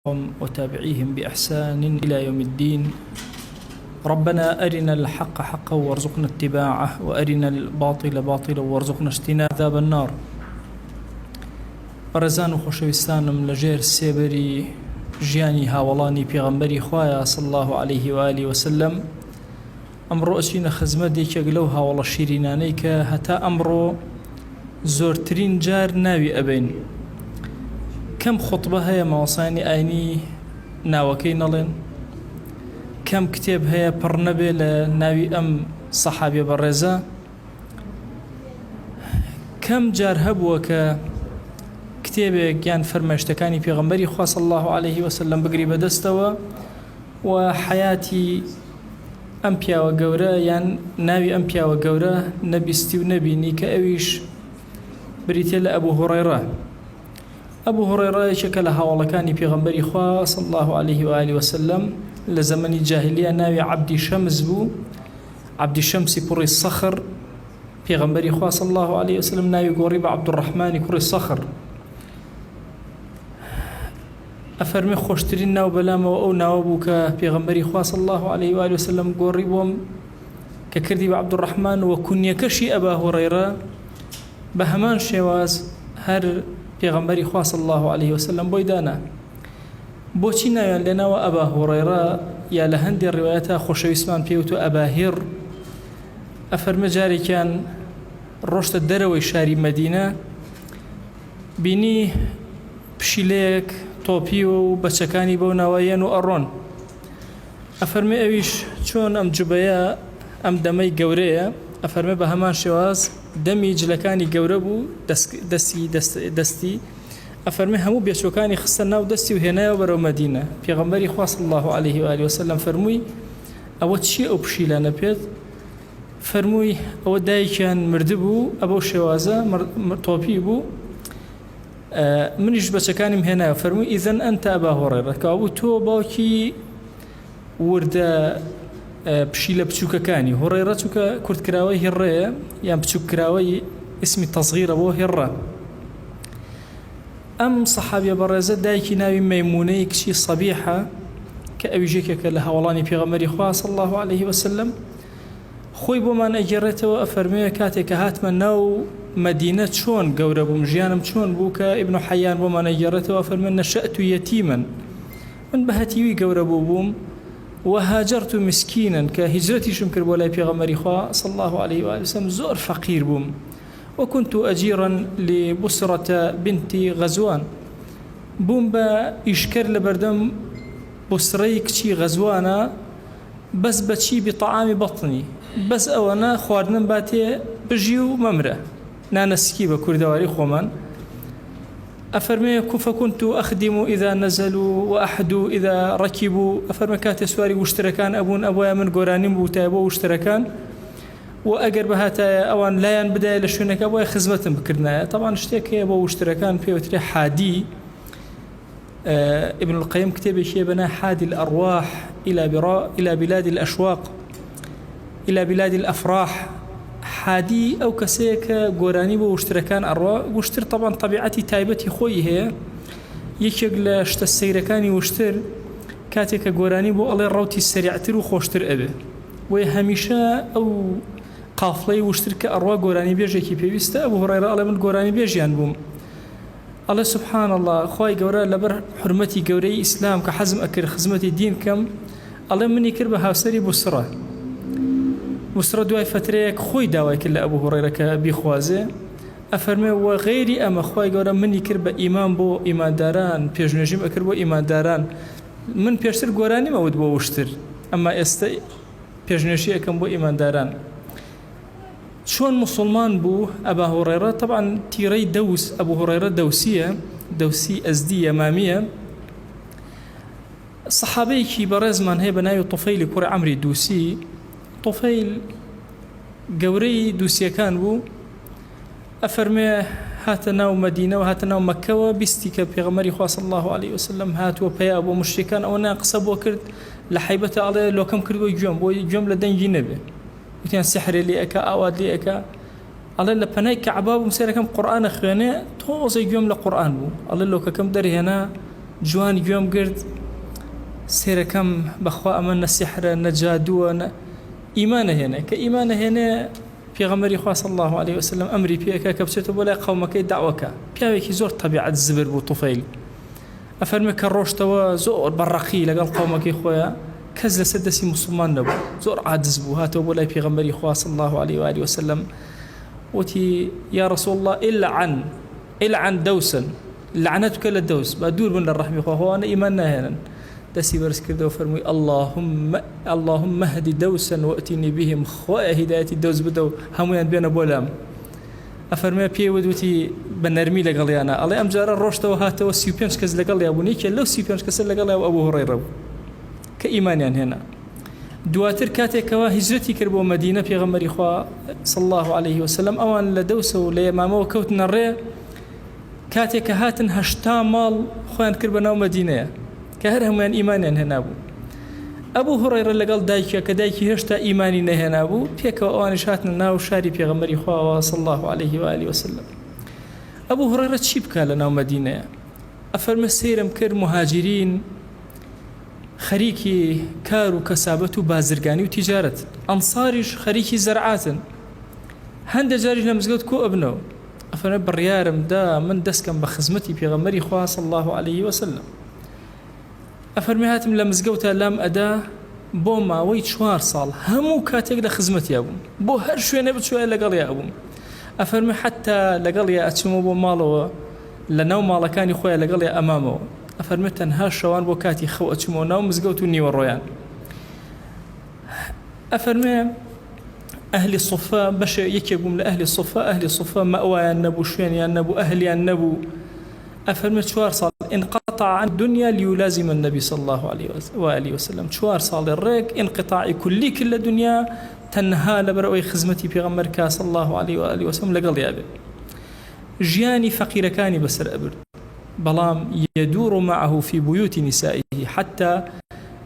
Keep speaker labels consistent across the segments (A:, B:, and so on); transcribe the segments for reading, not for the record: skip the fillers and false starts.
A: وتابعيهم بإحسان إلى يوم الدين. ربنا أرنا الحق حقا وارزقنا اتباعه وأرنا الباطل باطلا وارزقنا اجتناب عذاب النار. بەڕێزان و خۆشەویستانم لەژێر سێبەری ژیانی هاوڵانی پێغەمبەری خوایە صلی الله عليه و آله وسلم ئەمڕۆ ئەچینە خزمەت یەکێک لەو هاوڵە شیرینانەی کە هەتا ئەمڕۆ زۆرترین جار ناوی ئەبین. کەم خوتبە هەیە ماوەسانی ئاینی ناوەکەی نەڵێن، کەم کتێب هەیە پڕ نەبێ لە ناوی ئەم سەحابیە بەڕێزە، کەم جار هەبووە کە کتێبێک یان فەرمایشتەکانی پێغەمبەری خوا صلی الله عليه وسلم بگری بەدەستەوە و حیاتی ئەم پیاوە گەورە یان ناوی ئەم پیاوە گەورە نەبیستی و نەبینی کە ئەویش بریتێ لە ئەبوو هوڕەیرە. ئەبوو هوڕەیرە یەکێکە لە هاوڵەکانی پێغەمبەری خوا صلی الله عليه و آله وسلم لە زەمەنی جاهلیە ناوی عەبدی شەمس بوو، عەبدی شەمسی کوڕی سەخر. پێغەمبەری خوا صلی الله عليه وسلم ناوی گۆڕی بە عەبدوڕەحمانی کوڕی سەخر. ئەفەرمێ خۆشترین ناو بەلامەوە ئەو ناوە بوو کە پێغەمبەری خوا صلی الله عليه و آله وسلم گۆڕی بۆم کە کردی بە عەبدوڕەحمان و کونیەکەشی ئەبا هوڕەیرە بە هەمان شێواز هەر پێغەمبەری خوا صلی الله عليه وسلم بۆی دانا. بۆچی ناویان لێناوە ئەبا هوڕەیرە یا لە هەندێک ڕیوایەتە خۆشەویستمان پێوتو ئەباهیر. ئەفەرمێ جارێکیان ڕۆشتە دەرەوەی شاری مەدینە، بینی پشیلەیەک تۆپیوە و بەچەکانی بەو ناوایەن و ئەڕۆن. ئەفەرمێ ئەویش چۆن ئەم جوبەیە ئەم دەمەی گەورەیە، ئەفەرمێ بە هەمان شێواز دەمی جلەکانی گەورە بوو دەستی ئەفەرمێ هەموو بێچۆکانی خستە ناو دەستی و هێنایەوە بەرەو مەدینە. پێغەمبەری خوا صلی الله عليه و آله وسلم فەرمووی ئەوە چییە ئەو پشیلانە پێت؟ فەرمووی ئەوە دایکیان مردبوو ئەبەو شێوازە تۆپی بوو، منیش بەچەکانیم هێنایەوە. فەرمووی ئیذەن ئەنتە ئەبا هوڕەیرە، کەوابوو تۆ باوکی وردە پشیلە بچووکەکانی. هوڕەیرە چووکە کورتکراوەی هێڕەیە یان بچووکراوەی ئیسمی تەصغیرە بۆ هێڕە. ئەم سەحابیە بەڕێزە دایکی ناوی مەیمونەی کچی سەبیحە کە ئەویش یەکێکە لە هاوڵانی پێغەمبەری خوا صلی الله عليه وسلم خۆی بۆمان ئەگێڕێتەوە. ئەفەرمێ کاتێک کە هاتمە ناو مەدینە چۆن گەورە بووم، ژیانم چۆن بوو، کە ئیبن حەیان بۆمان ئەگێڕێتەوە. ئەفەرمێ نەشەئت یەتیمەن، من بە هەتیوی گەورە بووم وهاجرت مسكينا كهجرتيشم كرد بۆ لای پێغەمبەری خوا صلی الله عليه و آله وسلم زۆر فەقیر بووم. وكنت أجيرا لبسرة بنت غزوان، بووم بە ئیشکەر لە بەردەم بوسرەی کچی غەزوانە، بەس بەچی بطعامی بەطنی، بەس ئەوەنە خواردنم باتێ بژی و مەمرە، نانەسکی بە کوردەواری خۆمان. أفرمي كيف كنت أخدم إذا نزلوا وأحدوا إذا ركبوا. أفرمي كاتي سواري واشتركان أبون أبويا من قرانين بوتابو واشتركان وأقر بهاتا أوان لا ينبدأ لشونك أبويا خزمة بكرنا. طبعا اشتكي أبو واشتركان في وتري حادي. ابن القيم كتب شيء بنا حادي الأرواح إلى بلاد الأشواق، إلى بلاد الأفراح. حادی ئەو کەسەیەکە گۆرانی بۆ وشترەکان ئەڕوا. وشتر طبعا طبیعەتی تایبەتی خۆی هەیە. یەکێک لە شتە سەیرەکانی وشتر کاتێکە گۆرانی بۆ ئەڵێ ڕەوتی سەریعتر و خۆشتر ئەبێ. وێ هەمیشە ئەو قافڵەی وشتر کە ئەڕوا گۆرانی بێژێکی پێویستە. ئەبوو هوڕەیرە ئەڵێ من گۆرانی بێژیان بووم. ئەڵێ سوبحان الله، خوای گەورە لەبەر حورمەتی گەورەی ئیسلام کە حەزم ئەکرد خزمەتی دین کەم، ئەڵێ منی کرد بە هاوسەری بوسرە. بوسرە دوای فترەیەک خۆی داوای کرد لە ئەبوو هوڕەیرە کە بیخوازێ. ئەفەرمێ وە غەیری ئەمە خوای گەورە منی کرد بە ئیمان بۆ ئیمانداران، پێشنوێژیم ئەکرد بۆ ئیمانداران. من پێشتر گۆرانی مەوت بۆ وشتر، ئەمما ئێستا پێشنوێژی ئەەکەم بۆ ئیمانداران. چۆن موسڵمان بوو ئەبا هوڕەیرە؟ طبعا تیرەی دەوس ئەبوو هوڕەیرە دەوسیە، دەوسی ئەزدی یەمامیە. سەحابەیەکی بەڕێزمان هەیە بە ناوی طوفەیلی کوڕی عەمری دووسی. طوفەیل گەورەی دووسیەکان بوو. ئەفەرمێ هاتە ناو مەدینە و هاتە ناو مەکەوە، بیستی کە پێغەمبەری خوا صلی الله عليه وسلم هاتووە پەیا بۆ مشریکان. ئەوە قسە بۆ کرد لە حەیبەتە، ئەڵێ لۆکەم کردووە گوێم، بۆی گوێم لە دەنگی نەبێ، وتیان سحرێ لێ ئەکا، ئاوات لێ ئەکا. ئەڵێ لە پەنای کەعبا بووم سێرەکەم قورئانە خوێنێ، تۆزەی گوێم لە قورئان بوو. ئەڵێ لۆکەکەم دەرهێنا جوان گوێم گرت سێرەکەم بەخوا ئەمە نەسیحرە نەجادووە ئیمانە هێنێ کە ئیمانە هێنێ پێغەمبەری خوا صلی الله عليه وسلم ئەمری پێکە کە بچێتەوە بۆ لای قەومەکەی داوەکە پیاوێکی زۆر تەبیعەت زبر بوو توفەیل ئەفەرمێ کە ڕۆشتەوە زۆر بەڕەقی لەگەڵ قەومەکەی خۆیان کەس لەسەر دەستی موسڵمان نەبوو زۆر عاجز بوو هاتەوە بۆ لای پێغەمبەری خوا صلی الله عليه وآله وسلم وتی یا رسول الله إلعن دوسا لعنتك للدوس با دوور بن للرحمة خوا أنا إيمان ناهێنن دەستی بەرز کردەوە فەرمووی اللهم اهدي دوسا وأتني بهم خوایە هیدایەتی دەوس بدە و هەمویان بێنە بۆ لام ئەفەرمێ پێی وتی بە نەرمی لەگەڵیانە ئەڵێ ئەم جارە ڕۆشتەوە هاتەوە 35 کەس لەگەڵیا بوو نیکە لەو 35 کەسە لەگەڵیا ئەبوو هوڕەیرە بوو کە ئیمانیان هێنا دواتر کاتێکەوە هیجرەتی کرد بۆ مەدینە پێغەمبەری خوا صلی الله عليه وسلم ئەوان لە دەوسە و لە یەمامەوە کەوتنە ڕێ کاتێک کە هاتن 80 ماڵ خۆیان کرد بە ناو مەدینەیە کە هەر هەمویان ئیمانیان هێنابوو ئەبوو هوڕەیرە لەگەڵ دایکە کە دایکی هێشتا ئیمانی نەهێنابوو پێکەوە ئەوانیش هاتنە ناو شاری پێغەمبەری خوا صلی الله عليه وآله وسلم ئەبوو هوڕەیرە چی بکە لە ناو مەدینەیە ئەفەرمە سەیرم کرد مهاجرین خەریکی کار و کەسابەت و بازرگانی و تیجارەت ئەنساریش خەریکی زەرعاتن هەندێک جاریش لە مزگەوت کۆ ئەبنەوە ئەفەرمە بڕیارم دا من دەستکەم بە خزمەتی پێغەمبەری خوا صلی الله عليه وسلم ئەفەرمێ هاتم لە مزگەوتە لام ئەدا بۆ ماوەی 4 ساڵ هەموو کاتێک لە خزمەتیا بووم بۆ هەر شوێنە بچوە لەگەڵیا بووم ئەفەرمێ حتا لەگەڵیا ئەچمەوە بۆ ماڵەوە لە ناو ماڵەکانی خۆیان لەگەڵیا ئەمامەوە ئەفەرمێ تەنها شەوان بۆ کاتی خەو ئەچمەوە ناو مزگەوت و نیوەڕۆیان ئەفەرمێ ئەهلی سوفا بەشێ یەکێک بووم لە ئەهلی سوفا مەوایان نەبوو شوێنیان نەبوو ئەهلیان نەبوو ئەفەرمێ 4 ساڵ انقطع عن الدنيا ليلازم النبي صلى الله عليه وآله وسلم 4 ساڵ ڕێک انقطاعی کولی کرد لە دنیا تەنها لەبەرەوەی خزمەتی پێغەمبەر صلى الله عليه وآله وسلم لەگەڵ یابێ ژیانی فەقیرەکانی بەسەر ئەبرد بەڵام يدور معه في بيوت نسائه حتى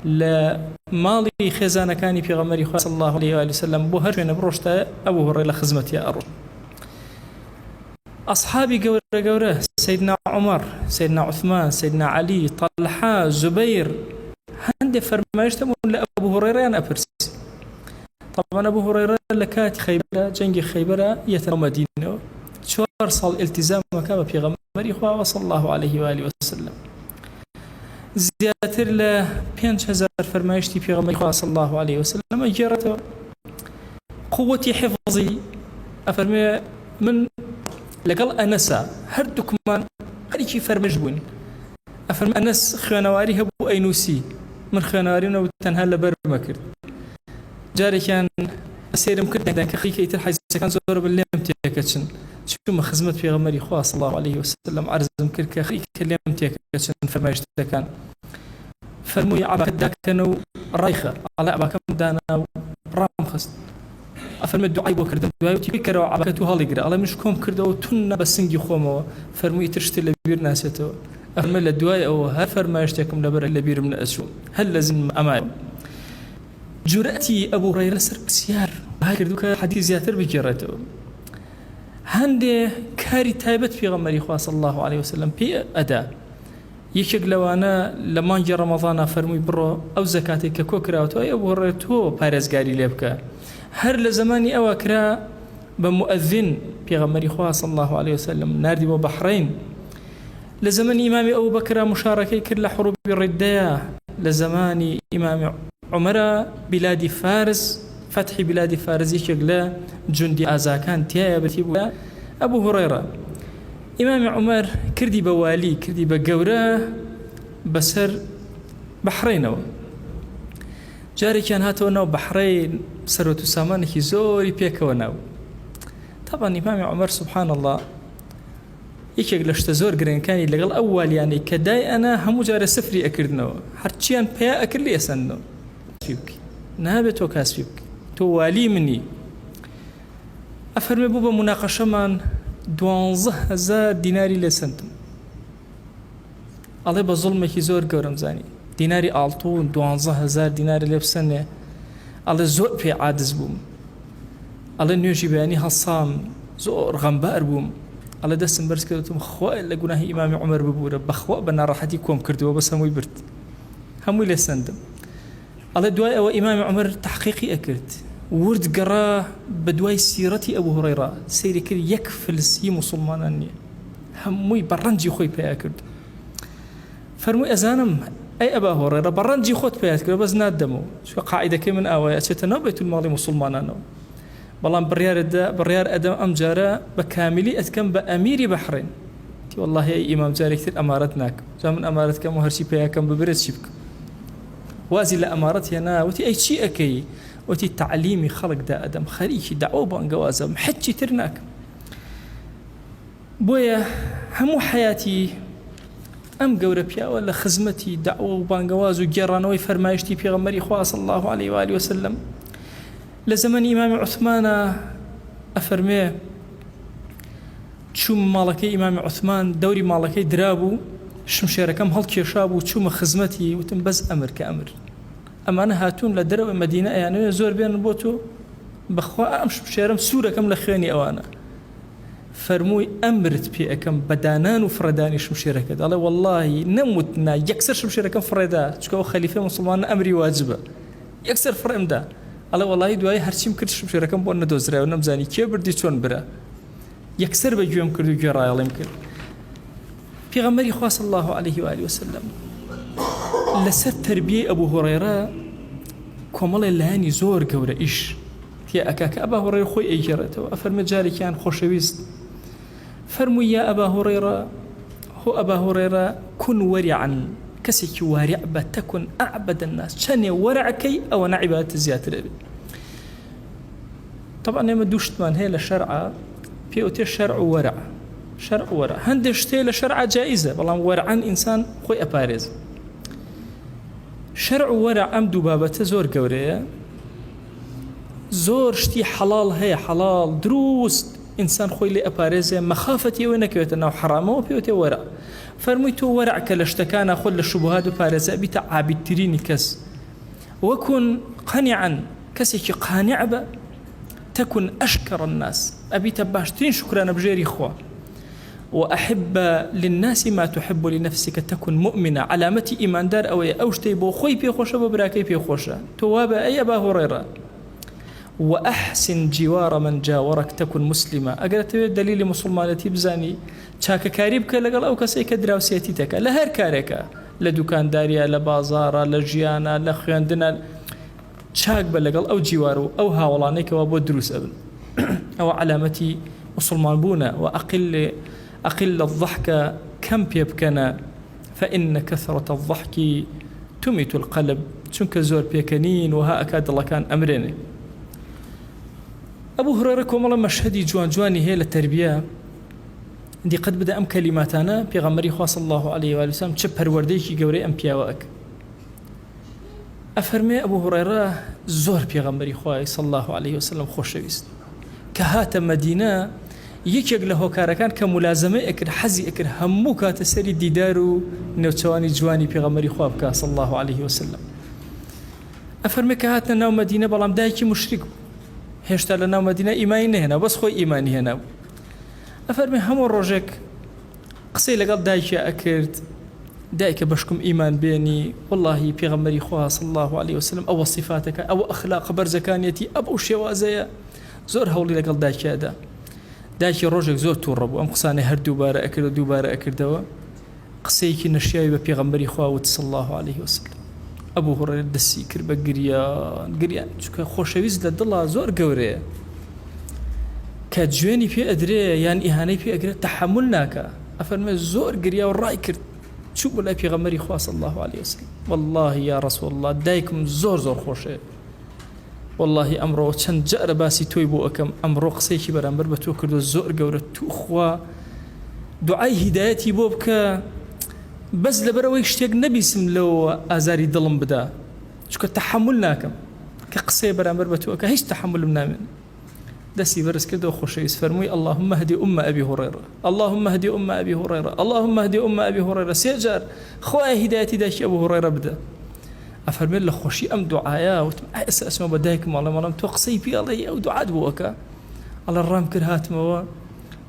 A: لماڵی خێزانەکانی پێغەمبەری خوا صلی الله عليه وآله وسلم بۆ هەر شوێنە بڕۆشتە ئەبوو هوڕەیرە لە خزمەتیا ئەڕۆ أصحابي جورة سيدنا عمر سيدنا عثمان سيدنا علي طلحة زبير هندي فرمايش تمون لأبو هريرة أنا أبرس طبعا أبو هريرة لكات خيبرة جنگ خيبرة يتنو مدينة 4 سال التزام مكابة في غمري خواه صلى الله عليه وآله وسلم زيادة ل 5000 فرمايشتي في غمري خواه صلى الله عليه وسلم أجرته قوتي حفظي أفرمي من لەگەڵ ئەنەسا هەردووکمان هەریکی فەرمەش بوون ئەفەرمە ئەنەس خوێنەواری هەبوو ئەینوسی من خوێنەواریم تەنها لەبەرمە کرد جارێکیان سێرم کردن کە خەریکە ئیتر حەیزەکان زۆر بە لێم تێکەچن چوومە خزمەت پێغەمبەری خوا صلی الله عليه وسلم عەرزم کرد کە خەریکە لێم تێکەچن فەرمایشتەکان فەرمووی عەباکەت داکەنە و ڕایخە ئەڵێ عەباکەم دانا و ڕام خست ئەفەرمێ دوعای بۆ کردم دوایوتی بکەرەوە عەباکەت و هەڵیگرە ئەڵێ منش کۆم کردەوە تونە بە سنگی خۆمەوە فەرمووی تر شتێ لە بیر ناسێتەوە ئەفەرمێ لە دوای ئەوە هەر فەرمایشتێکم لەبەر لە بیرم نەئەچوو هەر لەزم ئەمایە جورئەتی ئەبوو هوڕەیرە سەر پرسیار کردو کە حەدیث زیاتر بگێڕێتەوە هەندێ کاری تایبەت پێغەمبەری خوا صلی الله عليه وسلم پێ ئەدا یەکێک لەوانە لە مانگی ڕەمەضانە فەرمووی بڕۆ ئەو زەکاتێک کە کۆ کراوەتەوە ئەبوو هوڕەیرە تۆ پارێزگاری لێ بکە هەر لە زمانی ئەوە کرا بە مؤذن پێغەمبەری خوا صلی الله عليه وسلم ناردی بۆ بەحڕین لە زمانی ئیمامی ئەبوو بەکر مشارەکەی کرد لە حروبی ڕیدەیە لە زمانی ئیمامی عومەرە بلادی فارس فتحی بلادی فارس یەکێک لە جوندی ئازاکان تایە بەتی بووە ئەبوو هوڕەیرە ئیمامی عومەر کردی بە والی کردی بە گەورە بەسەر بەحڕینەوە جارێکیان هاتەوە ناو بەحڕین سەرۆت و سامانێکی زۆری پێکەوە ناو طبعا ئیمامی عومەر سبحان الله یەکێک لە شتە زۆر گرنگەکانی لەگەڵ ئەو والیانەی کە دای ئەنا هەموو جارە سفری ئەکردنەوە هەرچیان پیا ئەکرد لێ ئەسەندنەوە نابێت تۆ کاسبی بکە تۆ والی منی ئەفەرمێ بوو بە مناقەشەمان 12000 دیناری لێ سندم ئەڵێ بە زوڵمێکی زۆر گەورەم زانی دیناری ئاڵتوون 12000 دیناری لێ بسەنێ ئەڵێ زۆر پێ عادز بووم ئەڵێ نوێژی بەیانی هەڵسام زۆر غەمبار بووم على دەستم بەرز کردوتم خوا لە گوناهی ئیمامی عومەر ببوورە بەخوا بە ناڕەحەتی کۆم کردووە بەس هەمووی برد هەمووی لێ سەندم ئەڵێ دوای ئەوە ئیمامی عومەر تحقیقی ئەکرد ورد گەڕا بە دوای سیرەتی ئەبوو هورەیرە سەیری کرد یەک فلسی موسڵمانان نییە هەمووی بە ڕەنجی خۆی پێیا کرد فەرمووی ئەزانم ئەی ئەبا هورەیرە بە ڕەنجی خۆت پێیات کرد بەس نادەمەوە چونکە قاعیدەکەی من ئاوایە ئەچێتە ناو بەیتولماڵی موسڵمانانەوە بەڵام بڕیار ئەدەم ئەم جارە بە کاملی ئەتکەم بە ئەمیری بەحڕین تی واللهی ئەی ئیمام جارێکتر ئەمارەت ناکەم جا من ئەمارەت کەم و هەرچی پێیاکەم ببرێت چی بکەم وازی لە ئەمارەت هێنا وتی ئەی چی ئەەکەی وتی تعلیمی خەڵکدا ئەدەم خەریکی داوە بانگەوازم حەجی تر ناکەم بۆیە هەموو حیاتی ئەم گەورە پیاوە لە خزمەتی داوە و بانگەواز و گێڕانەوەی فەرمایشتی پێغەمبەری خوا صلی الله عليه و آله وسلم لە زەمەنی ئیمامی عوثمانە ئەفەرمێ چووم ماڵەکەی ئیمامی عوثمان دەوری ماڵەکەی درابوو شمشێرەکەم هەڵکێشا بوو چوومە خزمەتی وتم بەس ئەمر کە ئەمر ئەمانە هاتوون لە دەرەوە مەدینە ئەیانەوێ زۆر بێنن بۆ تۆ بەخوا ئەم شمشێرەم سوورەکەم لە خوێنی ئەوانە فەرمووی ئەمرت پێ ئەەکەم بەدانان و فڕێدانی شمشێرەکە دەڵێ وەڵڵاهی نەموتنا یەکسەر شمشێرەکەم فڕێدا چونکە ئەو خەلیفەی موسڵمانە ئەمری واجبە یەکسەر فڕێمدا ئەڵێ وەڵڵاهی دوای هەرچیم کرد شمشێرەکەم بۆ نەدۆزراوە نەمزانی کێ بردی چۆن برا یەکسەر بە گوێم کرد و گوێڕایەڵێم کرد پێغەمبەری خوا صلی الله عليه و آله وسلم لەسەر تربیەی ئەبوو هورەیرە کۆمەڵێ لایانی زۆر گەورە ئیش تیا ئەکا کە ئەبا هورەیرە خۆی ئەیگێڕێتەوە ئەفەرمێ جارێکیان خۆشەویست فەرمووی یا ئەبا هورەیرە هۆ ئەبا هورەیرە کون وەریعن کەسێکی وارع بە تەکون ئەعبەد الناس چەندێ وەرعەکەی ئەوە نەعیبادەتە زیاتر ئەبێت طبعا ئێمە دوو شتمان هەیە لە شەرعە پێوتێ شەرع و وەرع شەرع و وەرع هەندێک شتێ لە شەرعە جائیزە بەڵام وەرعەن ئینسان خۆی ئەپارێزە شەرع و وەرع ئەم دوو بابەتە زۆر گەورەیە زۆر شتی حەڵاڵ هەیە حەڵاڵ دروست ئینسان خۆی لێ ئەپارێزێ مەخافەتی ئەوە نەکەوێتە ناو حرامەوە پێوتێ وەرع فەرمووی تۆ وەرع کە لە شتەکانە خۆت لە شوبهات و پارێزە بیتە عابیدترینی کەس وەکون قەنیعن کەسێکی قانیع بە تەکون ئەشکەڕ الناس ئەبیتە باشترین شکرانە بژێری خوا وأحب للناس ما تحب لنفسك تكن مؤمنة علامتي إيمان دار أو أوشتي بو خوي بيخوشة ببراكي بيخوشة تواب أي أبا هريرة وأحسن جوار من جاورك تكن مسلمة أقلت دليل مسلمانتي بزاني چاك كاريبك لقل أو كسيك دراوسيتك لهر كاريكا لدوكان داريا لبازارا لجيانا لخياندنا چاك بلقل أو جوارو أو هاولانيك وابو دروس أبن أو علامتي مسلمان بونا أقل الضحك كم بيبكنا فإن كثرة الضحك تميت القلب چونك زور بيكنين وها أكاد الله كان أمرين أبو هريرة كومالا مشهدي جواني هي للتربية دي قد بدأ أم كلماتنا بيغمري خاص الله عليه وآله وسلم تشبهر ورديكي قوري أم بياوأك أفرمي أبو هريرة زور بيغمري خاص صلى الله عليه وسلم خوشويست كهات مدينة یەکێک لە هۆکارەکان کە مولازمە ئەکرد حەزی ئەکرد هەموو کاتە سەری دیدار و نێوچەوانی جوانی پێغەمبەری خوا بکە صلی الله عليه وسلم ئەفەرمێ کە هاتنە ناو مەدینە بەڵام دایکی مشریک هێشتا لە ناو مەدینە ئیمانی نەهێنا بەس خۆی ئیمانی هێنا ئەفەرمێ هەموو ڕۆژێک قسەی لەگەڵ دایکە ئەکرد دایکە بەشکم ئیمان بێنی واللهی پێغەمبەری خوا صلی الله عليه وسلم ئەوە صفاتەکە ئەوە ئەخلاق بەرزەکانیەتی ئەو شێوازەیە زۆر هەوڵی لەگەڵ دایکەدا دایکی ڕۆژێک زۆر تووڕە بوو ئەم قسانەی هەر دووبارە ئەکردەوە قسەیەکی نەشیاوی بە پێغەمبەری خوا وت صلی الله عليه وسلم ئەبوو هورەیرە دەستی کرد بە گریان چونکە خۆشەویست لە دڵا زۆر گەورەیە کە جوێنی پێ ئەدرێ یان ئیهانەی پێ ئەگرێت تەحمل ناکە ئەفەرمێ زۆر گریا و ڕای کرد چوو بۆ لای پێغەمبەری خوا صلی الله عليه وسلم والله یا رسول الله دایکم زۆر خۆشەیە والله ئەمڕۆ چەند جارە باسی تۆی بۆ ئەەکەم ئەمڕۆ قسەیەکی بەرامبەر بە تۆ کردو زۆر گەورە تو خوا دوعای هیدایەتی بۆ بکە بەس لەبەرەوەی شتێک نەبیسم لەوە ئازاری دڵم بدا چونکە تەحمل ناکەم کە قسەی بەرامبەر بە تۆ ئەکە هیچ تەحملم نامێن دەستی بەرز کردەوە خۆشەویست فەرمووی اللهم اهدي أبي هريرة اللهم اهدي أبي هريرة اللهم اهدي أبي هريرة سێ جار خوای هیدایەتی دایکی ئەبوو هورەیرە بدە ئەفەرمێت لە خۆشی ئەم دوعایە وتم ئەسمە بە دایکم ماڵێ ماڵم تۆ قسەی پێڵێ ئەو دوعات بۆ ئەکە ئەڵە ڕام کرد هاتمەوە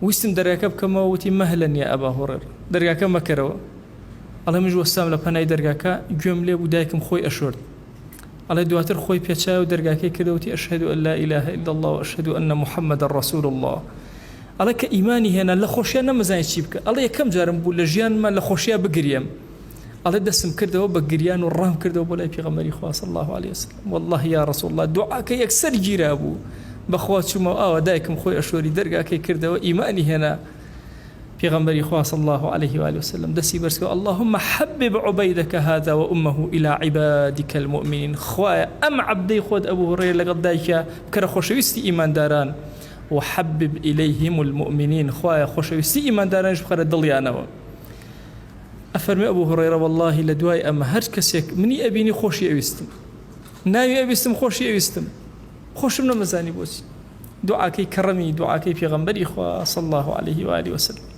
A: ویستم دەرگاکە بکەمەوە وتی مەهلەن یا ئەبا هورێرە دەرگاکە مەکەرەوە ئەڵێ من وەستام لە پەنای دەرگاکە گوێم لێ بوو دایکم خۆی ئەشۆرد ئەڵێ دواتر خۆی پێچاو دەرگاکەی کردەوتی ئەشهەدو ئەن لا ئیلاهە ئیلا الله وئەشهەدو ئەنە محەممەدە ڕەسوول الله ئەڵێ کە ئیمانی هێنا لە خۆشیان نەمەزانی چی بکە ئەڵێ یەکەم جارم بوو لە ژیانمان لە خۆشیە بگریم ئەڵێ دەستم کردەوە بە گریان و ڕام کردەوە بۆ لای پێغەمبەری خوا صلی الله علیه وسلم والله یا رسول الله دوعاکە یەکسەر گیرا بوو بەخوا چوومەوە ئاوا دایکم خۆی ئەشۆری دەرگاکەی کردەوە ئیمانی هێنا پیغمبری خواه صلی الله عليه وآله وسلم دسي برسكو اللهم حبب عبيدك هذا وأمه إلى عبادك المؤمنين خواه أم عبدي خود أبو هريرة لقد دايك بكرة خوشويستي إيمان داران وحبب إليهم المؤمنين خواه خوشويستي إيمان داران بخير الدليانه أفرمي أبو هريرة والله لدواي أما هر كسيك مني أبيني خوشي أويستم ناوي أويستم خوشي أويستم خوش من مزاني بوسي دعاكي كرمي دعاكي پیغمبری خواه صلی الله عليه وآله وسلم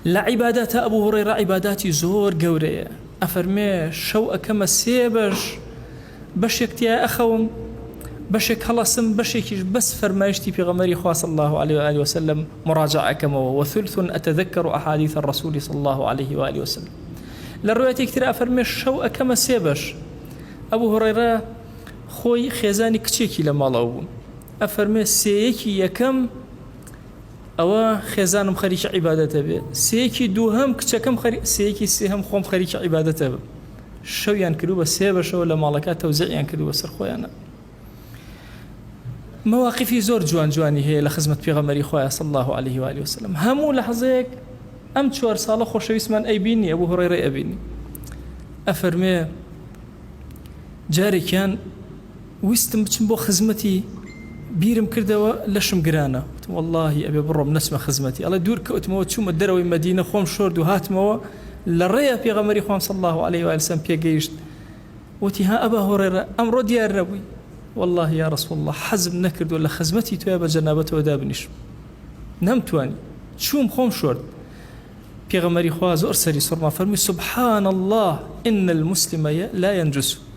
A: لعبادات أبو هريرة عباداتي زور قورية أفرمي شو أكما سيبش بشك تيا أخوم بشك خلصم بشك بس فرمايشتي في غمري خواه صلى الله عليه وآله وسلم مراجعة كما وثلث أتذكر أحاديث الرسول صلى الله عليه وآله وسلم للرواية كتير أفرمي شو أكما سيبش أبو هريرة خوي خيزاني كتشيكي لما الله أفرمي سيكي يكم أو خزانم خريج عبادته به سيكي دوهم كم خريج سيكي سهم خوم خريج عبادته به شو ينكلوا بس هي بشو ولا مالكات توزيع ينكلوا بس خويانا مواقفي زور جواني هي لخدمة پیغمبري خويا صلى الله عليه وآله وسلم همو لحظيك أم شوار صالح خوش اسمان أيبيني أبو هريرة أبيني أفرمي جاري كان ويستم بو خدمتي بيرم كردوا لشم قرانا والله أبي برم نسمة خدمتي الله دور كأتمو تشوم الدروي مدينة خوم شورد وهاتمو للريا في غمري خوم صلى الله عليه وآله وسلم بيجيشت وتها أبا هريرة أمر ديا الربي والله يا رسول الله حزم نكرد ولا خدمتي تويا بجنابته ودابنش نمتواني تشوم خوم شورد في غمري خواه زور سري صرما فرمي سبحان الله إن المسلم لا ينجس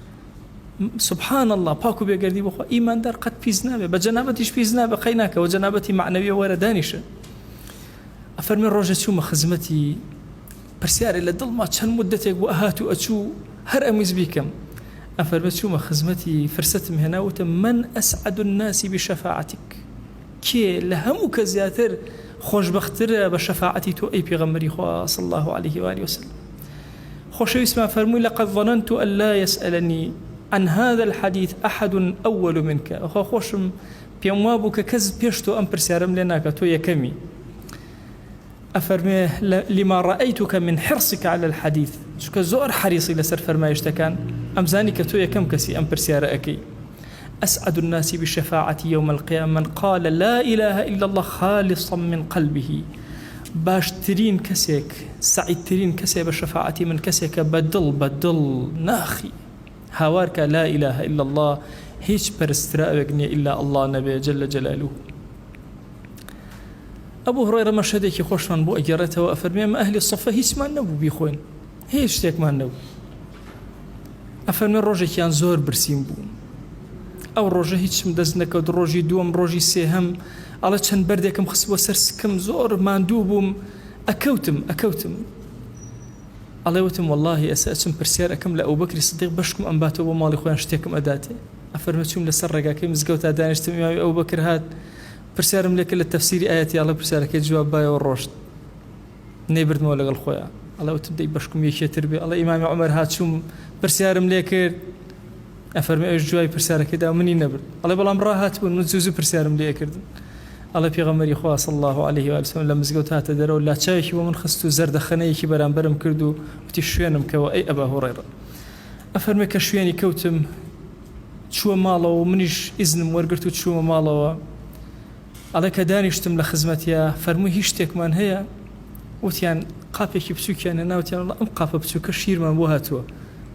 A: سبحان الله باكو بيقردي بخوا إيمان دار قد بيزنابه بجنابتيش بيزنابه قيناك وجنابتي معنوية وردانيشة أفرمي الرجل شو خدمتي برسياري لدل ما كان مدتك وأهاتو أتشو هر أميز بيكم أفرمي شو خدمتي فرست مهنا من أسعد الناس بشفاعتك كي لهمك زياتر خوش بختر بشفاعتي تو أي بيغمري خوا صلى الله عليه وآله وسلم خوش اسمع فرمي لقد ظننت أن لا يسألني عن هذا الحديث أحد أول منك أخو خوشم بيموابك كذب بيشتو أم برسيارم لناك تو يكمي أفرمي لما رأيتك من حرصك على الحديث شو كزور حريصي لسر فرمايشتكان أم زانك تو يكم كسي أم برسيار أكي أسعد الناس بالشفاعة يوم القيامة من قال لا إله إلا الله خالصا من قلبه باشترين كسيك سعيدترين كسي بالشفاعة من كسيك بدل ناخي هاوارك لا إله إلا الله هيش برستراء بقني إلا الله نبي جل جلاله أبو هريرة مشهدك خوش من بو أجرته وأفرمي ما أهل الصفة هيش ما نبو بيخوين هيش تيك ما نبو أفرمي الرجل كان زور برسيم بو أو الرجل هيش مدزنك ودروجي دوم روجي سيهم على چند بردكم خسبو سرسكم زور ما ندوبم أكوتم الله وتم والله أسألكم برسيار أكم لأبو بكر الصديق بشكم أنباتوا ومالي خوان شتيكم أداتي أفرمتكم لسرقا كي مزقوتا دانشتم إمامي أبو بكر هاد برسيار ملك للتفسير آياتي الله برسيار كي جواب بايا والرشد نيبرد مولغ الخويا الله وتم دي بشكم يكي تربي الله إمامي عمر هاد شوم برسيار ملك أفرمي أيش جواي برسيار كي دا مني نبرد الله بلا مراه هاتبون نزوزو برسيار ملك الله پیغمبری خواه صلی الله علیه و آله وسلم لمزگوت هات درو لا چایکی و من خستو زرد خنهی کی برام کردو وتی شوینم کو ای ابا هريره افرمي كشويني كوتم شو مالو منيش اذن ورقرتو شو مالو على كدانشتم لخدمتي فرمي هيشتك من هي وتيان قافك بسوك يعني ناوتيان الله ام قاف بسوك شير من بوهاتو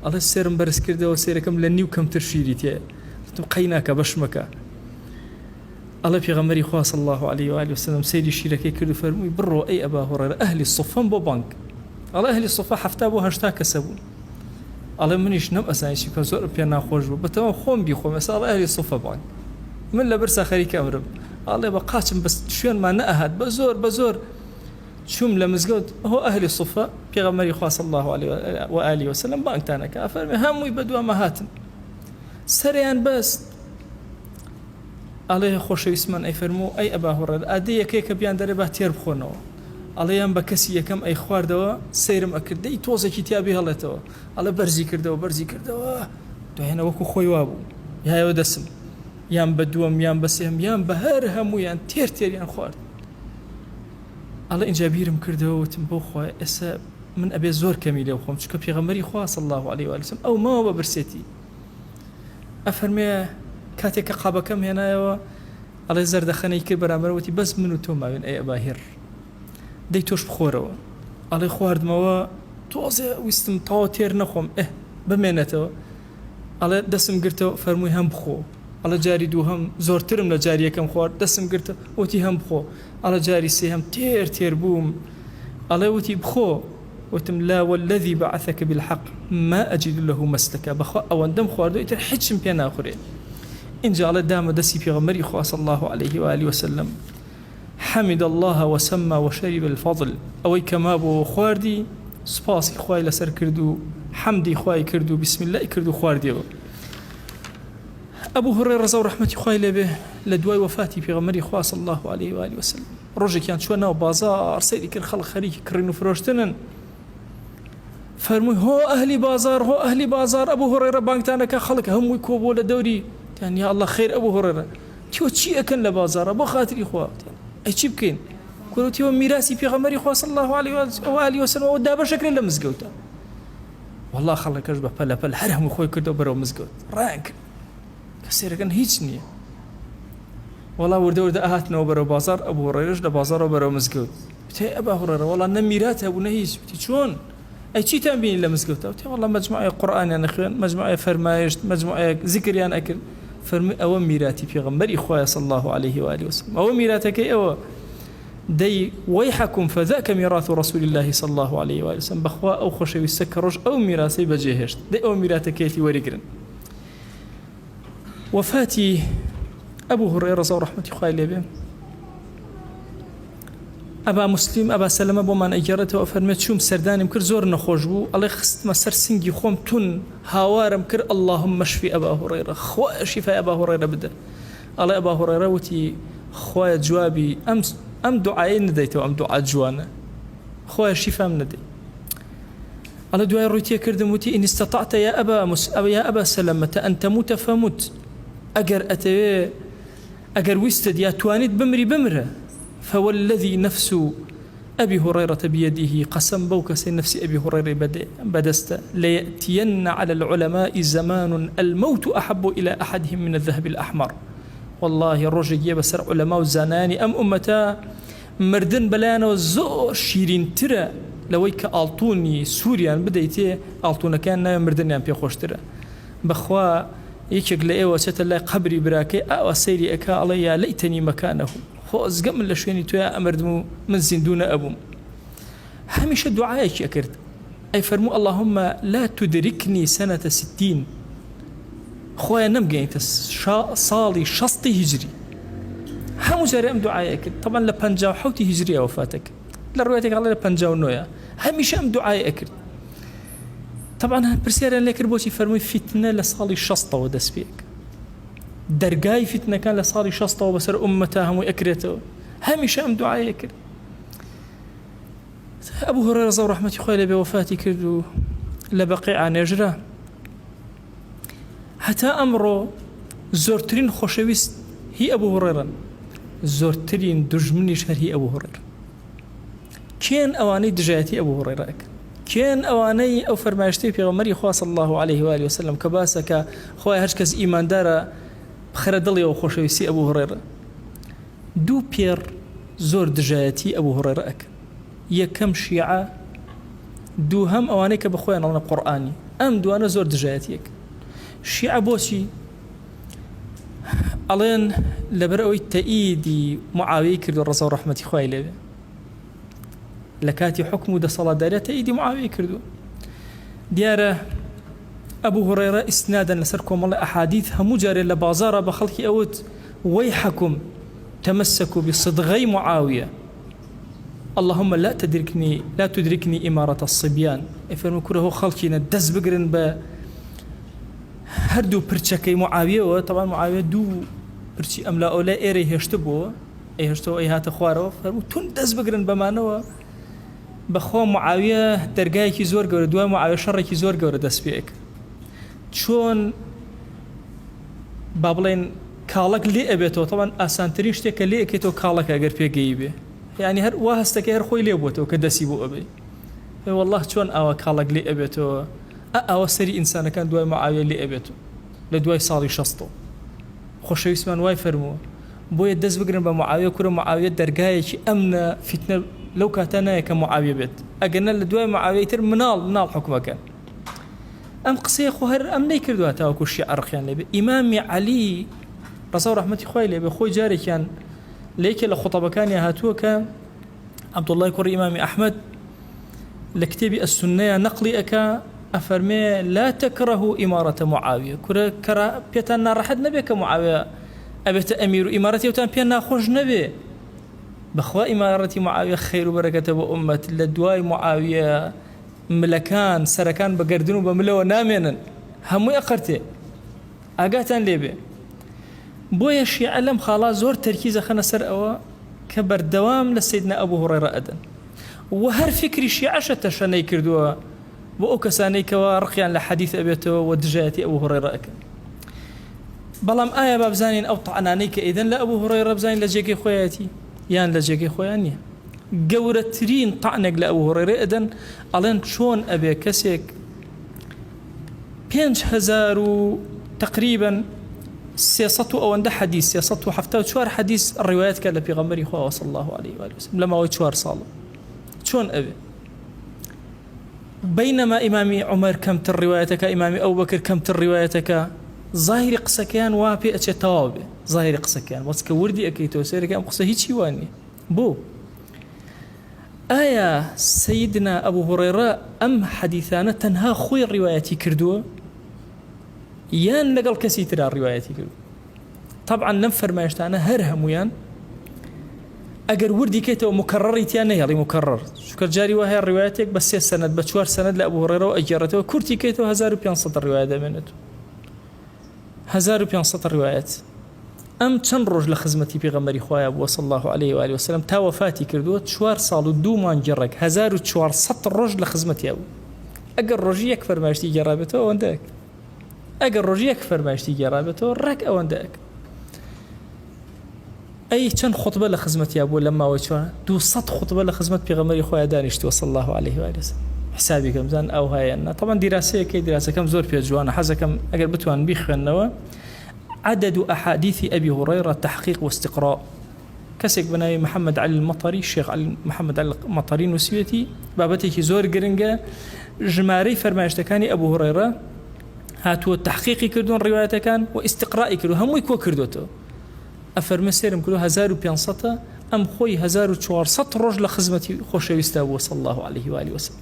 A: الله السيرم برس كرده وسيركم لنيو كم ترشيريتي قيناك بشمك الله في غمري خواه صلى الله عليه وآله وسلم سيدي شيركي كردو فرمي برو أي أبا هريرة أهل الصفان بو بانك الله أهل الصفا حفتابو هشتا كسبو الله منيش نم أسانيشي كنزور بيانا خوش بو بتمام خوم بيخو مثلا أهل الصفا بانك من لبرسا خريك أمرم ئاڵێ بە قاچم بەس شوێنمان نەئەهات بە زۆر چوم لە مزگەوت هۆ ئەهلی سوفە پێغەمبەری خوا صلی الله عليه و آله وسلم بانگتانەکە ئەفەرمێ هەمووی بەدوامە هاتن سەریان بەست ئەڵێ خۆشەویستمان ئەیفەرموو ئەی ئەبا هورەیرە ئادەی یەکەیەکە بیان دەرێ با تێر بخۆنەوە ئەڵێیان بە کەسی یەکەم ئەی خواردەوە سەیرم ئەکرد دەی تۆزێکی تیابی هەڵێتەوە ئەڵێ بەرزی کردەوە دوێنە وەکو خۆی وابوو یایەوە دەسم یان بە دووەم یان بە سێم یان بە هەر هەموویان تێریان خوارد ئەڵێ ئینجا بیرم کردەوە وتم بۆ خۆی ئێستا من ئەبێ زۆر کەمی لێو خۆم چکە پێغەمبەری خوا صلی الله عليه و سلم ئەو ماوە بە برسێتی ئەفەرمێ کاتێک کە قابەکەم هێنایەوە ئەڵێ زەردەخەنەی کرد بەرامبەرەوەتی بەس من و تۆ ماوێن ئەی ئەبا هێر دەی تۆش بخۆرەوە ئەڵێ خواردمەوە تۆزێ ویستم تاوە تێر نەخۆم بمێنێتەوە ئەڵێ دەسم گرتەوە فەرمووی هەم بخۆ ئەڵە جاری دووهەم زۆرترم لە جاری یەکەم خوارد دەسم گرتە وتی هەم بخۆ ئەڵە جاری سێهەم تێر بووم ئەڵێ وتی بخۆ وتم لا والذي بعثك بالحق ما أجد له مسلكا بخوا أوندم خواردو إتر حجم بينا آخره إن جعل دام دسي في غمري خوا صلى الله عليه وآله وسلم حمد الله وسمى وشرب الفضل أوي كما بو خواردي سباس إخوائي لسر كردو حمدي إخوائي كردو بسم الله كردو خواردي أبو هريرة زو رحمة إخوائي لبه لدواي وفاتي في غمري خوا صلى الله عليه وآله وسلم رجل كان شو ناو بازار سيدي كر خلق خريك كرينو فروشتنن فرموي هو أهلي بازار أبو هريرة بانكتانك خلق هم يكوبوا لدوري يعني يا الله خير أبو هريرة تيو تشي أكن لبازار أبو خاطر إخوة أي تشي بكين كنو تيو ميراسي في غمري إخوة صلى الله عليه وآله وسلم ودابا شكل لمزقوتا والله خلق أجبه بلا هرهم أخوي كردو برو مزقوت رانك كسير كان هيج نية والله ورد أهاتنا وبرو بازار أبو هريرة لبازار وبرو مزقوت بتي أبو هريرة والله نميراتها أبو نهيج بتي شون أي شيء تنبين إلا مسجوته والله مجموعة قرآن يعني أخوان مجموعة فرمايش مجموعة ذكر يعني أكل فرمي أو ميراتي في غمر إخوة صلى الله عليه وآله وسلم أو ميراتك أو دي ويحكم فذاك ميراث رسول الله صلى الله عليه وآله وسلم بخوا أو خشوي السكرج أو ميراثي بجهشت دي أو ميراتك يتي ورقرن وفاتي أبو هريرة زو رحمة إخوة إليه أبا مسلم أبا سلمة بومان أجرته وفرمت شوم سردانم كر زور نخوش بو الله خست ما سر سنجي خوم تون هاوارم كر اللهم اشفي أبا هريرة خوا شفاء أبا هريرة بدا الله أبا هريرة وتي خوا جوابي أم دعاء نديته أم دعاء جوانا خوا شفاء من ندي الله دعاء روتي كردم وتي إن استطعت يا أبا سلمة أن تموت فمت أجر وستد يا توانيت بمرة فوالذي نفس أبي هريرة بيده قسم بوكس نفس أبي هريرة بدست ليأتين على العلماء زمان الموت أحب إلى أحدهم من الذهب الأحمر والله الرجل يبسر علماء الزناني أم أمتا مردن بلانا وزور شيرين ترى لويك ألطوني سوريا بدأيتي ألطونا كان مردن ينبي خوش ترى بخوا يكيك لأيوة ستلا قبري براكي أو سيري أكا علي ليتني مكانه خۆز گەم لە شوێنی تویا ئەمردم و من زیندوونە ئەبووم هەمیشە دوعایەکی ئەکرد ئەی فەرموو اللهم لا تدركني سنة 60 خۆیان نەمگەینتە ساڵی 60 هیجری هەموو جارێ ئەم دوعایە کرد طبعا لە 57 هیجریە وفاتەکە لە ڕوایەتێک هەڵێ لە 59 هەمیشە ئەم دوعایە ئەکرد طبعا پرسیاریان لێ کرد بۆچی فەرمووی فیتنە لە ساڵی 60ەوە دەست پێک درجاي فتنة كان لصاري شسطة وبسر أمتهم وأكرته هميش أم دعاء يكر أبو هريرة زو رحمة خويله بوفاتي كردو لبقيع نجرة حتى أمره زورترين خوشويست هي أبو هريرة زورترين دجمني شهر هي أبو هريرة كان أواني دجاتي أبو هريرة كان أواني أو فرماشتي في غمري خوا صلى الله عليه وآله وسلم كباسك خويا هرشكز إيمان دارا بخير دڵی و خۆشەویستی ئەبوو هورێرە دوو پێر زۆر دژایەتی ئەبوو هورێرە ئەکرد یەکەم شیعە دووهەم ئەوانەی کە بەخۆیان ئەڵێن قورئانی ئەم دوانە زۆر دژایەتیەک شیعە بۆچی ئەڵێن لەبەر ئەوەی تەئیدی معاویە کرد و ڕەزا و ڕەحمەتی خوای لێبێ لە کاتی حکم و دەسەڵاتداریە تەئیدی معاویە کردو دیارە أبو هريرة إسنادا لسر كومال أحاديث همو جاري لبازارة بخلقي أوت ويحكم تمسكوا بصدغي معاوية اللهم لا تدركني إمارة الصبيان إفرمو كره خلقنا دز بقرن ب هردو برشكي معاوية وطبعا معاوية دو برشي أملا أولا إيري هشتبو هشتو أي هات خوارو فرمو تون دز بقرن بمانوا بخوا معاوية درجاي كي زور قورة دوای معاوية شر كي زور قورة دس بيك چون بابلين كالك لي أبيتو طبعا أسانترين شتيك لي أكيتو كالك أجر بيجيبه يعني هر واهستك هر خوي لي بوتو كدسي بو أبي والله چون أو كالك لي أبيتو أو سري إنسان كان دوای معاوية لي أبيتو لدواي صالي شسطو خوش يسمان واي فرمو بوي دز بقرن بمعاوية كره معاوية درجاي كي أمن فتنة لو كاتنا كمعاوية بيت أجنّا لدواء معاوية تر منال حكمه كان أم قصي خوهر أم نيكر دوا تاو كل شيء أرخيان لبي إمام علي رسول رحمة خوي لبي خوي جاري كان ليك لخطبة كان يهاتوه كان عبد الله يكور إمام أحمد لكتابي السنة نقلي أكا أفرمي لا تكره إمارة معاوية كرا بيتنا رحد نبي كمعاوية أبيت أمير إمارتي وتان بينا خوش نبي بخوا إمارة معاوية خير وبركة وأمة لدواي معاوية ملكان سركان بقردون وبملو نامنا همو أقرتي أقاتان ليبي بويا الشيعة لم خلاص زور تركيز خنا سر أوا كبر دوام لسيدنا أبو هريرة أدن وهر فكر الشيعة شتشاني كردوا وأكساني كوا رقيان لحديث أبيته ودجاتي أبو هريرة أكن بلام آية باب زانين أو طعنانيك إذن لأبو هريرة بزانين لجيكي خوياتي يان لجيكي خويانية قورترين طعنق لأبو هريرة إذن ألين شون أبي كسيك 5000 تقريبا سياسته أو عنده حديث سياسته حفتة وشوار حديث الروايات كان في غمري خواه صلى الله عليه وآله وسلم لما هو شوار صالة شون أبي بينما إمامي عمر كمت الروايتك إمامي أبو بكر كمت الروايتك ظاهر قسكيان وابي أتشتوابي ظاهر قسكيان بس كوردي أكيتو سيرك أم قصة هيك واني بو آية سيدنا أبو هريرة أم حديثانا تنها خوي الرواياتي كردوه يان لقل كسيتر الرواياتي كردوه طبعا ننفر ما يشتانا هرهم ويان أجر وردي كيتو مكرر يتيانا يلي مكرر شكر جاري وهي الرواياتك بس السند بشوار سند لأبو هريرة وأجرته كرتي كيتو 1500 الرواية دمنته 1500 روايات أم تنرج لخزمتي بغمري خوايا أبو صلى الله عليه وآله وسلم تا وفاتي كردوت شوار صالو دو مان جرك 1400 رج لخزمتي أبو أجر رجي يكفر ما يشتي جرابته وندك أجر رجي يكفر ما يشتي جرابته رك أو وندك أي كان خطبة لخزمتي أبو لما وشوا 200 خطبة لخزمت بغمري خوايا دانشتي صلى الله عليه وآله وسلم حسابي كم زان أو هاي أنا طبعا دراسة كي دراسة كم زور في جوانا حزة كم أجر بتوان بيخنوا عدد أحاديث أبي هريرة تحقيق واستقراء كسك بناي محمد علي المطري الشيخ علي محمد علي المطري نسيتي بابتي زور جرينجا جماري فرمايشتكاني أبو هريرة هاتو تحقيقي كردون روايته كان واستقرائي كردو هم يكو كردوتو أفرمي سيرم كلو 1500 أم خوي 1400 رجل خزمتي خوش يستوى صلى الله عليه وآله وسلم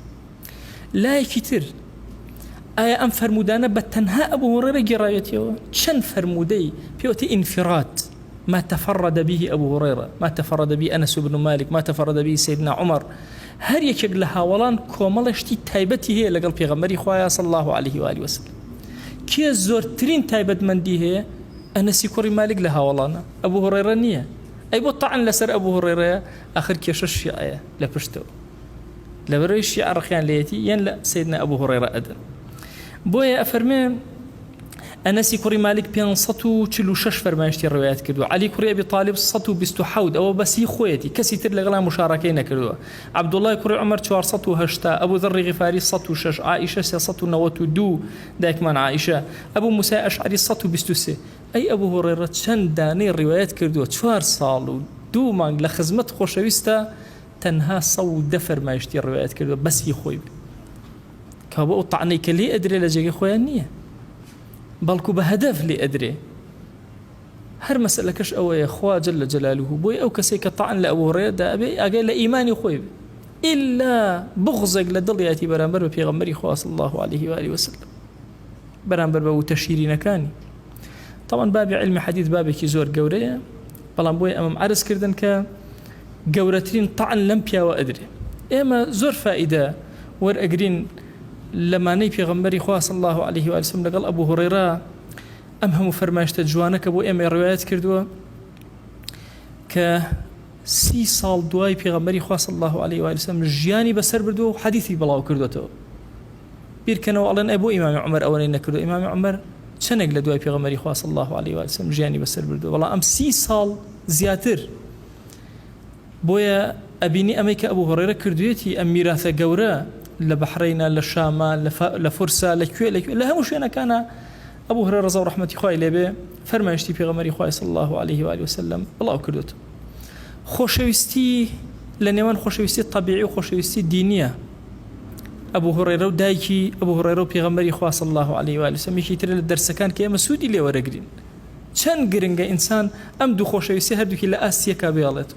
A: لا كتير آية أم فرمودانا بتنها أبو هريرة جرايته شن فرمودي بيوتي انفراد ما تفرد به أبو هريرة ما تفرد به أنس بن مالك ما تفرد به سيدنا عمر هر يكيق لها ولان كومالشتي تايبتي هي لقل بيغمري خوايا صلى الله عليه وآله وسلم كي زورترين تايبت من دي هي أنس كوري مالك لها ولان أبو هريرة نية أي بو طعن لسر أبو هريرة آخر كيش الشيعية لبشتو لبري الشيعة رخيان ليتي ين لا سيدنا أبو هريرة أدن بويا أفرمي أنس كوري مالك بين صتو تشلو شش فرمايشتي الروايات كردو علي كوري أبي طالب صتو بستو حود أو بس خويتي كسيتر لغلا مشاركين كردو عبد الله كوري عمر شوار صتو هشتا أبو ذر غفاري صتو شش عائشة صتو نوتو دو داك من عائشة أبو موسى أشعري صتو بستو سي أي أبو هريرة شنداني الروايات كردو شوار صالو دو مانج لخزمت خوشويستا تنها صو دفر ما يشتي الروايات كردو بس يخوي كابو طعني كلي أدري لجيك خويا النية بلكو بهدف لي أدري هر مسألة كش أو يا أخوة جل جلاله بوي أو كسيك طعن لأبو هريرة أبي أقول إيماني خوي إلا بغزق لدل يأتي برامبر في غمري خواه صلى الله عليه وآله وسلم برامبر بو تشيرين كاني طبعا باب علم حديث بابك زور قورية بەڵام بۆی ئەمەم عرض کردن کە گەورەترین طعن لەم پیاوە ئەدرێ. ئێمە زۆر فائیدە وەرئەگرین لەمانەی پێغەمبەری خوا صلی الله عليه و سلم لەگەڵ ئەبوو هورەیرە ئەم هەموو فەرمایشتە جوانەکە بۆ ئێمە ڕوایەت کردووە کە 30 ساڵ دوای پێغەمبەری خوا صلی الله عليه و سلم ژیانی بەسەر بردووە و حەدیثی بڵاو کردوێتەوە. بیرکەنەوە ئەڵێن ئەی بۆ ئیمامی عومەر ئەوەی نەکردو. ئیمامی عومەر چەندێک لە دوای پێغەمبەری خوا صلی الله عليه و سلم ژیانی بەسەر بردووە، بەڵام ئەم 30 ساڵ زیاتر. بۆیە ئەبینی ئەمەی کە ئەبوو هورەیرە کردوێتی ئەم میراثە گەورە لە بەحرەینە، لە شامە، لە فورسە، لەکوێ لە هەموو شوێنەکانە ئەبوو هورەیرە ڕەضا و ڕەحمەتی خوای لێبێ فەرمایشتی پێغەمبەری خوا صلی الله عليه و سلم بڵاو کردوێت. خۆشەویستی لە نێوان خۆشەویستی طبیعی و خۆشەویستی دینیە. ئەبوو هورەیرە و دایکی ئەبوو هورەیرە و پێغەمبەری خوا صلی الله عليه و سلم یەکی ترە لە دەرسەکان کە ئێمە سوودی لێ وەرەگرین. چەند گرنگە ئینسان ئەم دوو خۆشەویستی هەردووکی لە ئاستیەکە بێڵێت.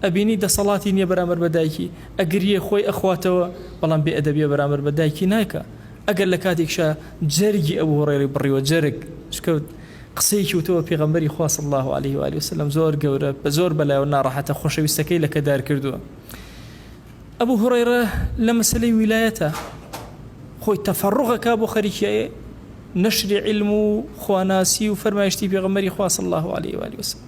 A: ئەبینی دەسەڵاتی نییە بەرامبەر بە دایکی، ئەگریە خۆی ئەخواتەوە، بەڵام بێ ئەدەبیە بەرامبەر بە دایکی نایکە. ئەگەر لە کاتێکشە جەرگی ئەبوو هورەیرە بڕیوە جەرگ شکەوت قسەیەکی وتەوە پێغەمبەری خوا صلی الله عليه و سلم زۆر گەورە بە زۆر بەلایەوە ناڕەحەتە خۆشەویستەکەی لە کەدار کردووە. ئەبوو هورەیرە لە مەسەلەی ویلایەتە خۆی تەفەڕوغەکە بۆ خەریکی نەشری علم و خواناسی و فەرمایشتی پێغەمبەری خوا صلی الله عليه و سلم.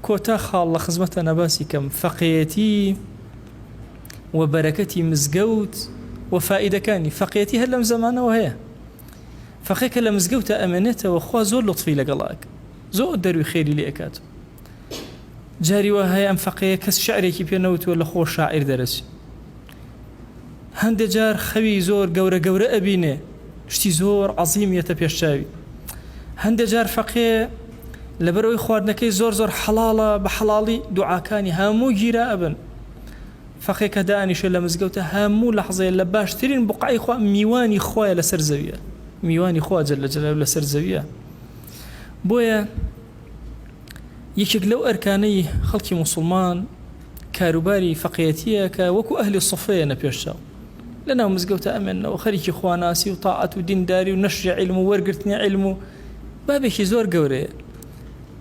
A: کۆتا خاڵ لە خزمەتە نەباسی کەم فەقێتی و بەرەکەتی مزگەوت و فائیدەکانی فەقێتی هەر لەم زەمانەوە هەیە. فەقێکە لە مزگەوتە ئەمێنێتەوە خوا زۆر لطفی لەگەڵاک، زۆر دەروی خێری لێ ئەکات. جاری وە هەیە ئەم فەقەیە کەس شعرێکی پێنەوتووە لە خۆ شاعیر دەرەچێ، هەندێک جار خەوی زۆر گەورە گەورە ئەبینێ، شتی زۆر عەزیمیەتە پێشچاوی. هەندێک جار فەقێ لەبەرەوەی خواردنەکەی زۆر زۆر حەڵاڵە، بە حەڵاڵی دوعاکانی هەموو گیرا ئەبن. فەقێکە دانیشە لە مزگەوتە هەموو لەحظەیە لە باشترین بوقعی خوا میوانی خوایە لەسەر زەویە، میوانی خوا جەل جەلالوهو لەسەر زەویە. بۆیە یەکێک لەو ئەرکانەی خەڵکی موسڵمان کاروباری فەقێتیە کە وەکو ئەهلی سوفەیە نەپێشچاو لەناو مزگەوتە ئەمێنەوە خەریکی خواناسی و تاعەت و دینداری و نەشری علم و وەرگرتنی علم و بابێکی زۆر گەورەیە.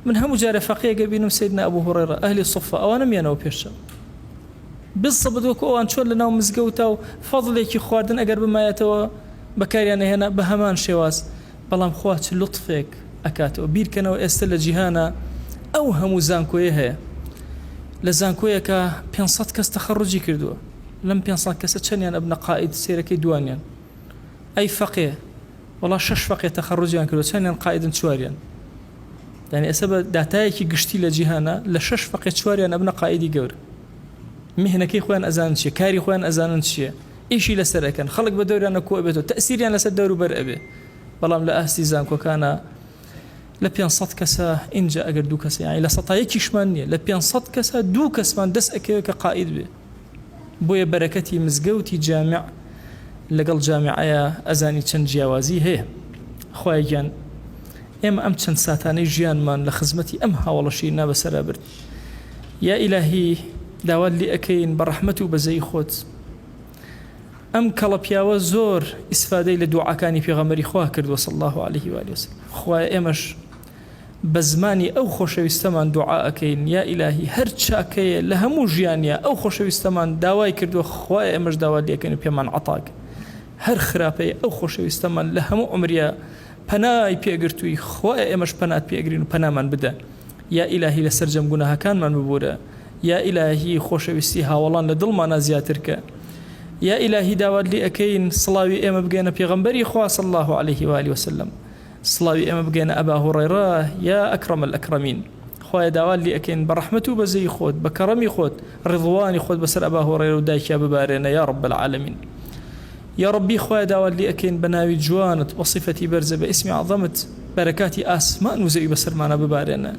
A: من هەموو جارە فەقێگە بینم سەیدنا ئەبوو هورەیرە ئەهلی سوفە ئەوانە میانەوە پێشچاو بالضبط وەکو ئەوان چۆن لەناو مزگەوتە و فەضڵێکی خواردن ئەگەر بمایەتەوە بەکاریانە هێنا بە هەمان شێواز، بەڵام خوا چ لطفێک ئەکاتەوە. بیرکەنەوە ئێستا لە جیهانە ئەو هەموو زانکۆیە هەیە، لە زانکۆیەکە 500 کەس تەخەڕوجی کردووە، لەم 500 کەسە چەندیان ئەبنە قائید سێرەکەی دوانیان. ئەی فەقێ وەڵا 6 فەقێ تەخەڕوجیان کردووە، چەندیان قائیدن چواریان. یعنی ئێستا بە داتایەکی گشتی لە جیهانە لە 6 فەقێ چواریان ئەبنە قائیدی گەورە، میهنەکەی خۆیان ئەزانن چیە، کاری خۆیان ئەزانن چییە، ئیشی لەسەر ئەکەن، خەڵک بە دەوریانە کۆ بێتەوە، تەئسیریان لەسەر دەوروبەر ئەبێ. بەڵام لە ئاستی زانکۆکانە لە 500 کەسە اینجا ئەگەر 2 کەسە، یعنی لە 100یەکیشمان نییە، لە 500 کەسە 2 کەسمان دەست ئەکەوێت کە قائید بێ. بۆیە بەرەکەتی مزگەوتی جامع لەگەڵ جامعەیە ئەزانی چەند جیاوازی هەیە. خوای گیان ئێمە ئەم چەند ساتانەی ژیانمان لە خزمەتی ئەم هاوڵەشی نابەسەرا برد. یا ئیلاهی داوات لێ ئەکەین بە ڕەحمەت و بەزەی خۆت ئەم کەڵە پیاوە زۆر ئیسفادەی لە دوعاکانی پێغەمبەری خوا کردووە صلی الله عليه و سلم. خوای ئێمەش بە زمانی ئەو خۆشەویستەمان دوعا ئەکەین. یا ئیلاهی هەر چاکەیە لە هەموو ژیانیە ئەو خۆشەویستەمان داوای کردووە، خوای ئێمەش داوات لێ ئەکەین پێمان عەتاک. هەر خراپەیە ئەو خۆشەویستەمان لە هەموو عمریە پەنای پێگرتووی، خوای ئێمەش پەنات پێگرین و پەنامان بدە. یا ئیلاهی لەسەر جەم گوناهەکانمان ببورە. یا ئیلاهی خۆشەویستی هاوڵان لە دڵمانە زیاتر کە. یا ئیلاهی داوات لێ ئەکەین سڵاوی ئێمە بگەنە پێغەمبەری خوا صلی الله عليه و سلم، سڵاوی ئێمە بگەنە ئەبا هورەیرە یا ئەکرەم الئەکرەمین. خوای داوات لێ ئەکەین بە ڕەحمەت و بەزەی خۆت، بە کەڕەمی خۆت، ڕضوانی خۆت بەسەر ئەبا هورەیرە و دایکیا ببارێنە یا رب العالمین. یا ربی خوای داوات لێ ئەکەین بە ناوی جوانت بە صیفەتی بەرزە بە ئیسمی عەظەمت بەرەکاتی ئاسمان و زەوی بەسەرمانە ببارێنە.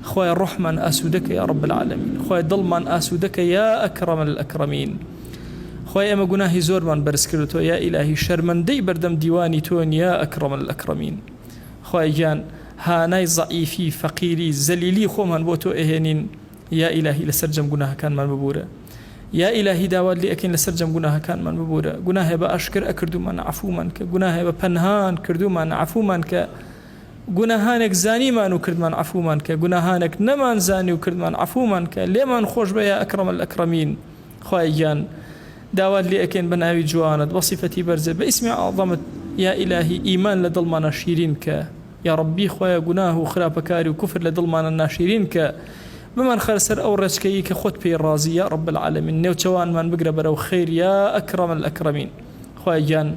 A: خوای ڕحمان ئاسوودەکە یا رب العالمین، خوای دڵمان ئاسوودەکە یا ئەکرەم الئەکرەمین. خوای ئێمە گوناهی زۆرمان بەرز کردووە، یا ئیلاهی شەرمەندەی بەردەم دیوانی تۆن یا ئەکرەم الئەکرەمین. خوای گیان هانای زەعیفی فەقیری زەلیلی خۆمان بۆ تۆ ئەهێنین، یا ئیلاهی لەسەر جەم گوناهەکانمان ببورە. یا ئیلاهی داوات لێ ئەکەین لەسەر جەم گوناهەکانمان ببورە. گوناهێ بە ئاشکر ئەکردومان عەفومان کە، گوناهێ بە پەنهان کردومان عەفومان کە. گوناهانێک زانیمان و کردمان عفومان کە گوناهانێک نەمان زانی و کردمان عفومان کە لێمان خۆش بە یا ئەکرەم الأکرەمین خوای گیان داوات لێ ئەکەین بە ناوی جوانت بە صیفەتی بەرزێ بە ئیسمی عەظەمت یا ئیلاهی ئیمان لە دڵمانە شیرین کە یا ڕەبی خوایە گوناه و خراپەکاری و کوفر لە دڵمانە ناشیرین کە بمان خەرسەر ئەو ڕێچکەیی کە خۆت پێی ڕازی یا رب العالمین نێوچەوانمان بگرە بەرەو خەیر یا ئەکرەم الأکرەمین خوای گیان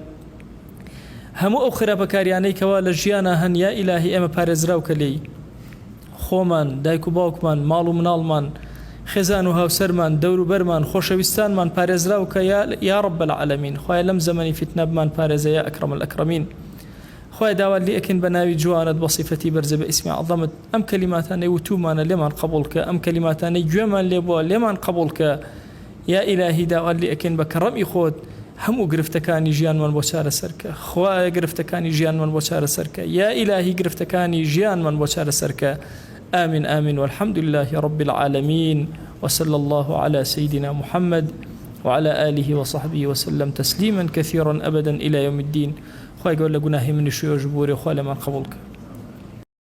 A: هەموو ئەو خراپەکاریانەی کەوا لە ژیانە هەن یا ئیلاهی ئێمە پارێزراوکە لێی خۆمان دایک و باوکمان ماڵ و مناڵمان خێزان و هاوسەرمان دەور و بەرمان خۆشەویستانمان پارێزراوکە یا رب العالمین خوای لەم زەمەنی فتنە بمان پارێزە یا ئەکرەم الأکرەمین خوای داوات لێ ئەکەین بە ناوی جوانت بە صیفەتی بەرزە بە ئیسمی عەظەمت ئەم کەلیماتانەی وتومانە لێمان قبوڵ کە ئەم کەلیماتانەی گوێمان لێ بووە لێمان قبوڵ کە یا ئیلاهی داوات لێ ئەکەین بە کەڕەمی خۆت هەموو گرفتەکانی ژیانمان بۆ چارەسەرکە خوایە گرفتەکانی ژیانمان بۆ چارەسەرکە یا ئیلاهی گرفتەکانی ژیانمان بۆ چارەسەرکە آمين آمين والحمد لله رب العالمين وصلى الله على سيدنا محمد وعلى آله وصحبه وسلم تسليما كثيرا أبدا إلى يوم الدين خواه يقول لقناهي من الشيوخ جبوري خواه لمن قبولك